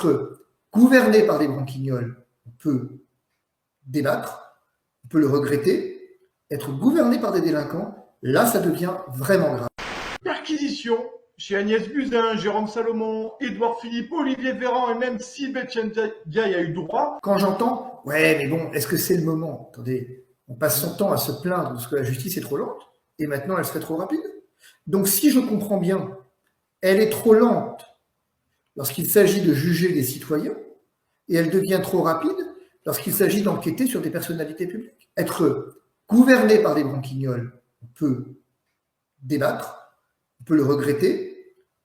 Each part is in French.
Être gouverné par des branquignoles, on peut débattre, on peut le regretter. Être gouverné par des délinquants, là, ça devient vraiment grave. Perquisition chez Agnès Buzyn, Jérôme Salomon, Édouard Philippe, Olivier Véran et même Sylvette Ndiaye a eu droit. Quand j'entends, ouais, mais bon, est-ce que c'est le moment? Attendez, on passe son temps à se plaindre parce que la justice est trop lente et maintenant elle serait trop rapide. Donc si je comprends bien, elle est trop lente lorsqu'il s'agit de juger des citoyens et elle devient trop rapide lorsqu'il s'agit d'enquêter sur des personnalités publiques. Être gouverné par des branquignoles, on peut débattre, on peut le regretter.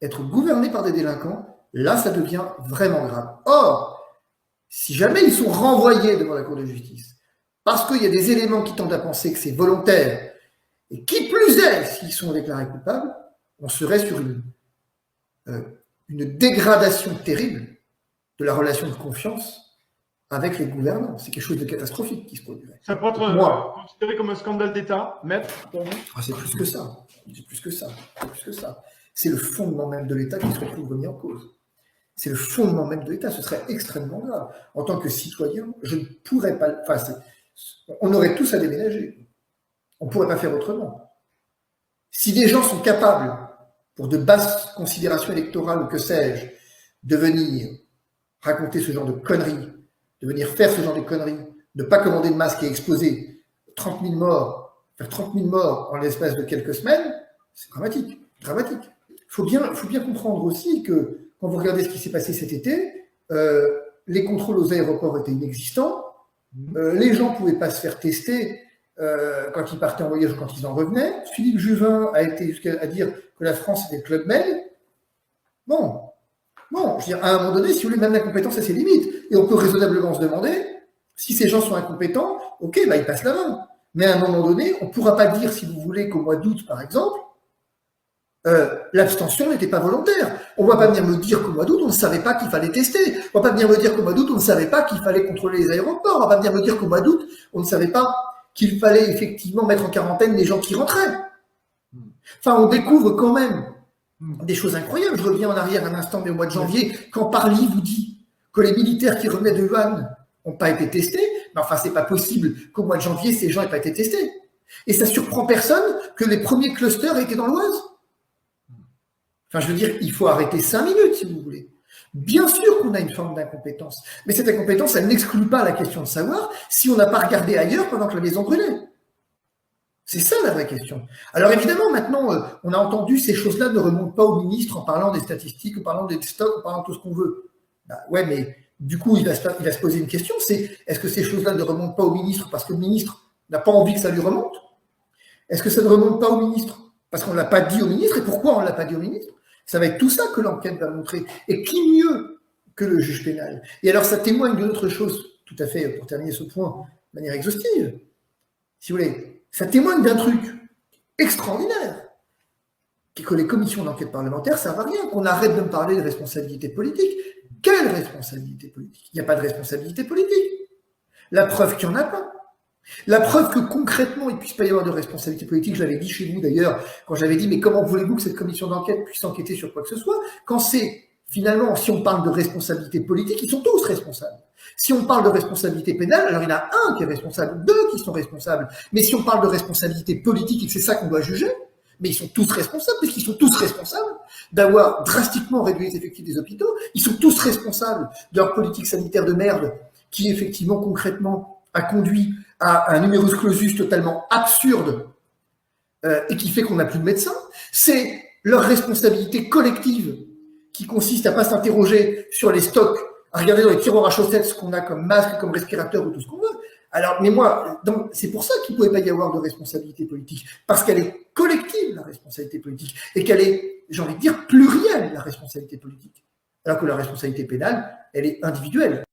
Être gouverné par des délinquants, là, ça devient vraiment grave. Or, si jamais ils sont renvoyés devant la Cour de justice, parce qu'il y a des éléments qui tendent à penser que c'est volontaire, et qui plus est, s'ils sont déclarés coupables, on serait sur une dégradation terrible de la relation de confiance avec les gouvernants. C'est quelque chose de catastrophique qui se produirait. Ça peut être considéré comme un scandale d'État, maître? C'est plus que ça. C'est plus que ça. C'est plus que ça. C'est le fondement même de l'État qui se retrouve remis en cause. C'est le fondement même de l'État. Ce serait extrêmement grave. En tant que citoyen, je ne pourrais pas... Enfin, on aurait tous à déménager. On ne pourrait pas faire autrement. Si des gens sont capables, pour de basses considérations électorales ou que sais-je, de venir raconter ce genre de conneries, de venir faire ce genre de conneries, de ne pas commander de masque et exposer 30 000 morts, faire 30 000 morts en l'espace de quelques semaines, c'est dramatique. Dramatique. Il faut bien comprendre aussi que quand vous regardez ce qui s'est passé cet été, les contrôles aux aéroports étaient inexistants, les gens ne pouvaient pas se faire tester quand ils partaient en voyage ou quand ils en revenaient. Philippe Juvin a été jusqu'à dire que la France était le Club Med. Bon, je veux dire, à un moment donné, si vous voulez, même l'incompétence a ses limites. Et on peut raisonnablement se demander, si ces gens sont incompétents, ok, bah, ils passent la main. Mais à un moment donné, on ne pourra pas dire, si vous voulez, qu'au mois d'août, par exemple, l'abstention n'était pas volontaire. On ne va pas venir me dire qu'au mois d'août, on ne savait pas qu'il fallait tester. On ne va pas venir me dire qu'au mois d'août, on ne savait pas qu'il fallait contrôler les aéroports. On ne va pas venir me dire qu'au mois d'août, on ne savait pas qu'il fallait effectivement mettre en quarantaine les gens qui rentraient. Enfin, on découvre quand même des choses incroyables. Je reviens en arrière un instant, mais au mois de janvier, quand Parly vous dit que les militaires qui revenaient de Wuhan n'ont pas été testés, mais enfin, c'est pas possible qu'au mois de janvier, ces gens n'aient pas été testés. Et ça surprend personne que les premiers clusters étaient dans l'Oise. Enfin, je veux dire, il faut arrêter 5 minutes, si vous voulez. Bien sûr qu'on a une forme d'incompétence, mais cette incompétence, elle n'exclut pas la question de savoir si on n'a pas regardé ailleurs pendant que la maison brûlait. C'est ça la vraie question. Alors évidemment, maintenant, on a entendu ces choses-là ne remontent pas au ministre en parlant des statistiques, en parlant des stocks, en parlant de tout ce qu'on veut. Bah, ouais, mais du coup, il va se poser une question, c'est est-ce que ces choses-là ne remontent pas au ministre parce que le ministre n'a pas envie que ça lui remonte? Est-ce que ça ne remonte pas au ministre parce qu'on ne l'a pas dit au ministre? Et pourquoi on ne l'a pas dit au ministre? Ça va être tout ça que l'enquête va montrer. Et qui mieux que le juge pénal? Et alors, ça témoigne d'une autre chose, tout à fait, pour terminer ce point de manière exhaustive, si vous voulez. Ça témoigne d'un truc extraordinaire, qui est que les commissions d'enquête parlementaire servent à rien, qu'on arrête de me parler de responsabilité politique. Quelle responsabilité politique? Il n'y a pas de responsabilité politique. La preuve qu'il n'y en a pas. La preuve que concrètement, il ne puisse pas y avoir de responsabilité politique, je l'avais dit chez vous d'ailleurs, quand j'avais dit, mais comment voulez-vous que cette commission d'enquête puisse enquêter sur quoi que ce soit, quand c'est, finalement, si on parle de responsabilité politique, ils sont tous responsables. Si on parle de responsabilité pénale, alors il y en a un qui est responsable, deux qui sont responsables. Mais si on parle de responsabilité politique et que c'est ça qu'on doit juger, mais ils sont tous responsables, puisqu'ils sont tous responsables d'avoir drastiquement réduit les effectifs des hôpitaux, ils sont tous responsables de leur politique sanitaire de merde, qui effectivement, concrètement, a conduit à un numerus clausus totalement absurde et qui fait qu'on n'a plus de médecins. C'est leur responsabilité collective qui consiste à pas s'interroger sur les stocks, à regarder dans les tiroirs à chaussettes ce qu'on a comme masque, comme respirateur ou tout ce qu'on veut. Alors, mais moi, c'est pour ça qu'il ne pouvait pas y avoir de responsabilité politique, parce qu'elle est collective, la responsabilité politique, et qu'elle est, j'ai envie de dire, plurielle, la responsabilité politique. Alors que la responsabilité pénale, elle est individuelle.